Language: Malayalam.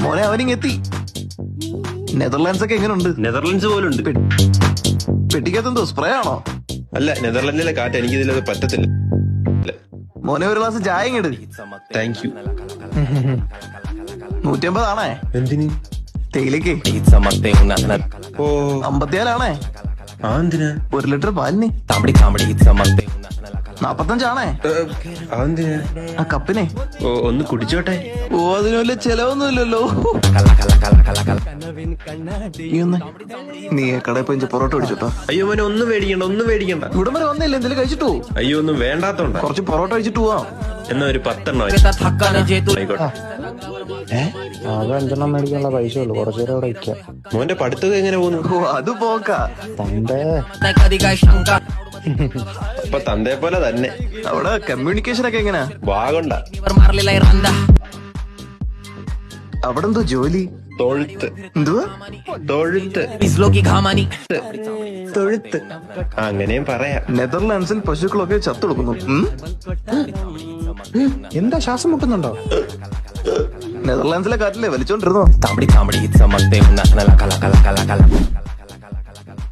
മോനെ അവനിങ്ങെത്തി. നെതർലാൻഡ്സ് ഒക്കെ എങ്ങനെയുണ്ട്? നെതർലൻഡ്സ് പോലുണ്ട്. പെട്ടിക്കകത്തെന്തോ സ്പ്രേ ആണോ? അല്ല, നെതർലൻഡിലെ കാറ്റ് എനിക്ക് ഇതിലത് പറ്റത്തില്ല. മോനെ ഒരു ഗ്ലാസ് ചായ ഇങ്ങട്. Thank you. 150 ആണേ. എന്തിന്? തേയിലേക്ക്. ഓ, 54 ആ എന്തിനാ? 1 ലിറ്റർ പാലിന്. 45 ആണേ. ആ എന്തിനാ? ആ കപ്പിനെ. ഓ, ഒന്ന് കുടിച്ചോട്ടെ. ഓ, അതിന് വല്ല ചെലവൊന്നുമില്ലല്ലോ. നീ കടയിൽ പോയി പൊറോട്ട മേടിച്ചോട്ടോ. അയ്യോ മോനെ, ഒന്നും മേടിക്കണ്ട. ഇവിടം വരെ വന്നില്ല, എന്തെങ്കിലും കഴിച്ചിട്ടു പോ. അയ്യോ, ഒന്നും വേണ്ടാത്തോണ്ടാ. കുറച്ച് പൊറോട്ട കഴിച്ചിട്ട് പോവാം. എന്നാ ഒരു 10 എണ്ണം ആയിക്കോട്ടെ. അഞ്ചെണ്ണം മേടിക്കാനുള്ള പൈസ ഉള്ളു. കുറച്ചു നേരം അവിടെ ഇരിക്കാം. മോന്റെ പഠിത്തമൊക്കെ എങ്ങനെ പോകുന്നു? ഓ, അത് പോക്കാ. അപ്പൊ തന്തേ പോലെ തന്നെ. അവിടെ കമ്മ്യൂണിക്കേഷൻ ഒക്കെ എങ്ങനാ? വാഗണ്ട. അവിടെ എന്തോ ജോലി? തൊഴുത്ത്. എന്തുവാ? തൊഴുത്ത്. തൊഴുത്ത് അങ്ങനെയും പറയാം. നെതർലാൻഡ്സിൽ പശുക്കളൊക്കെ ചത്തൊടുക്കുന്നു. എന്താ ശ്വാസം മുട്ടുന്നുണ്ടോ? നെതർലാൻഡ്സിലെ കാറ്റിലെ വലിച്ചോണ്ടിരുന്നോ?